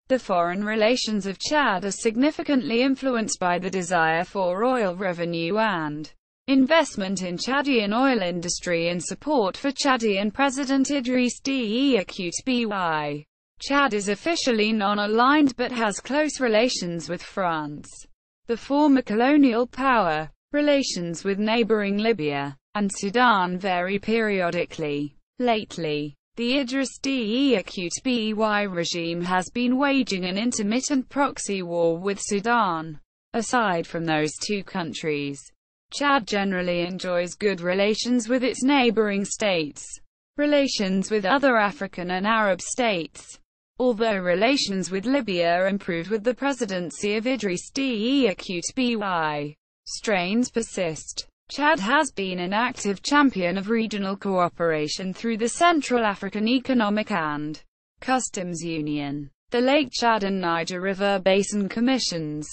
The foreign relations of Chad are significantly influenced by the desire for oil revenue and investment in Chadian oil industry and support for Chadian President Idriss Déby. Chad is officially non-aligned but has close relations with France, the former colonial power. Relations with neighbouring Libya and Sudan vary periodically. Lately, the Idris Déby regime has been waging an intermittent proxy war with Sudan. Aside from those two countries, Chad generally enjoys good relations with its neighbouring states. Relations with other African and Arab states. Although relations with Libya improved with the presidency of Idris Déby, strains persist. Chad has been an active champion of regional cooperation through the Central African Economic and Customs Union, the Lake Chad and Niger River Basin Commissions,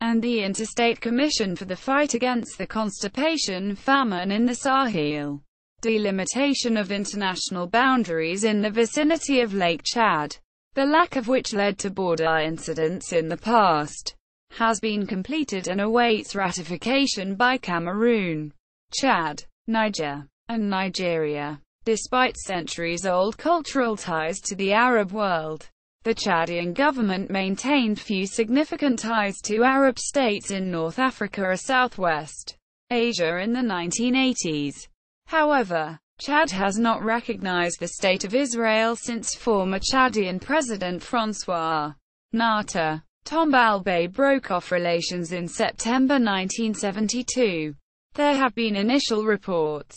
and the Interstate Commission for the Fight Against the Constipation Famine in the Sahel. Delimitation of international boundaries in the vicinity of Lake Chad, the lack of which led to border incidents in the past, has been completed and awaits ratification by Cameroon, Chad, Niger, and Nigeria. Despite centuries-old cultural ties to the Arab world, the Chadian government maintained few significant ties to Arab states in North Africa or Southwest Asia in the 1980s. However, Chad has not recognized the State of Israel since former Chadian President François Nata Tombalbaye broke off relations in September 1972. There have been initial reports,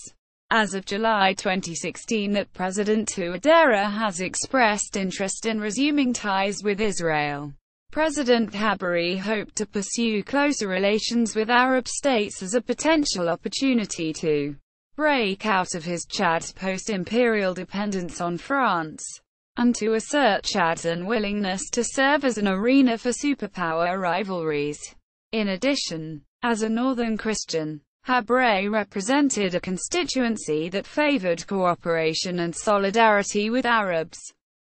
as of July 2016, that President Touadéra has expressed interest in resuming ties with Israel. President Habari hoped to pursue closer relations with Arab states as a potential opportunity to break out of his Chad's post-imperial dependence on France, and to assert Chad's unwillingness to serve as an arena for superpower rivalries. In addition, as a northern Christian, Habré represented a constituency that favored cooperation and solidarity with Arabs,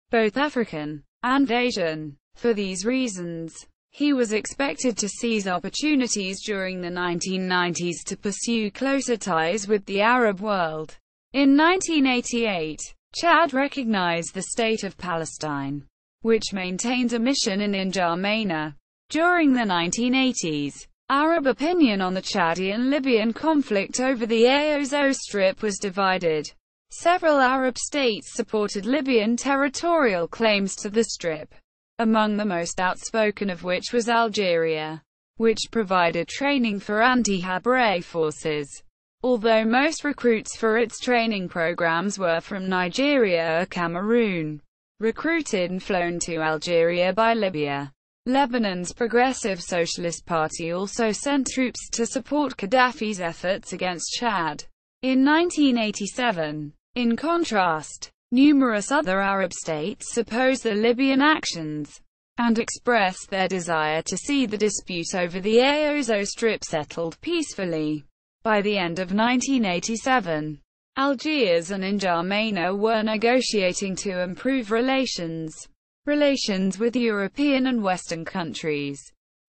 both African and Asian. For these reasons, he was expected to seize opportunities during the 1990s to pursue closer ties with the Arab world. In 1988, Chad recognized the State of Palestine, which maintained a mission in N'Djamena. During the 1980s, Arab opinion on the Chadian-Libyan conflict over the Aozo Strip was divided. Several Arab states supported Libyan territorial claims to the Strip, among the most outspoken of which was Algeria, which provided training for anti-Habré forces. Although most recruits for its training programs were from Nigeria or Cameroon, recruited and flown to Algeria by Libya. Lebanon's Progressive Socialist Party also sent troops to support Gaddafi's efforts against Chad. In 1987, in contrast, numerous other Arab states opposed the Libyan actions, and expressed their desire to see the dispute over the Aozo Strip settled peacefully. By the end of 1987, Algiers and N'Djamena were negotiating to improve relations with European and Western countries.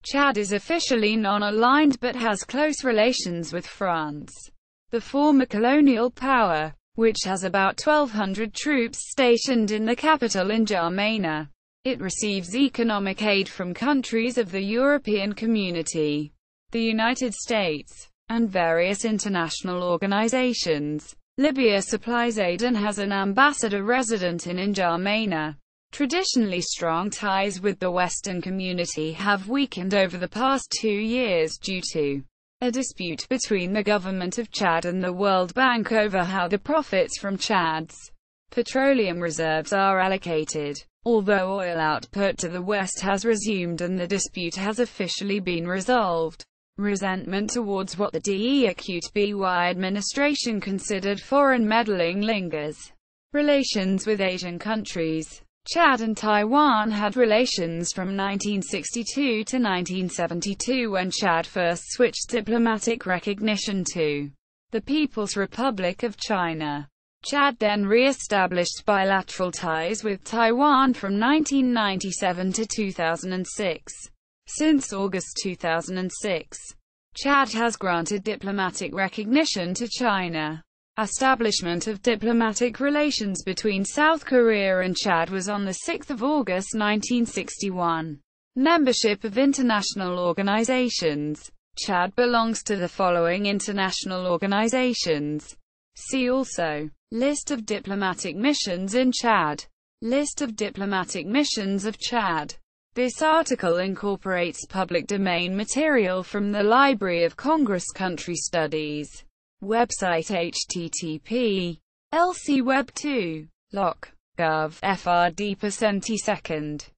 Chad is officially non-aligned but has close relations with France, the former colonial power, which has about 1,200 troops stationed in the capital N'Djamena. It receives economic aid from countries of the European Community, the United States, and various international organizations. Libya supplies aid and has an ambassador resident in N'Djamena. Traditionally strong ties with the Western community have weakened over the past 2 years due to a dispute between the government of Chad and the World Bank over how the profits from Chad's petroleum reserves are allocated. Although oil output to the west has resumed and the dispute has officially been resolved, resentment towards what the Déby administration considered foreign meddling lingers. Relations with Asian countries. Chad and Taiwan had relations from 1962 to 1972 when Chad first switched diplomatic recognition to the People's Republic of China. Chad then re-established bilateral ties with Taiwan from 1997 to 2006. Since August 2006, Chad has granted diplomatic recognition to China. Establishment of diplomatic relations between South Korea and Chad was on 6 August 1961. Membership of international organizations. Chad belongs to the following international organizations. See also: List of diplomatic missions in Chad. List of diplomatic missions of Chad. This article incorporates public domain material from the Library of Congress Country Studies website. http://lcweb2.loc.gov/frd%.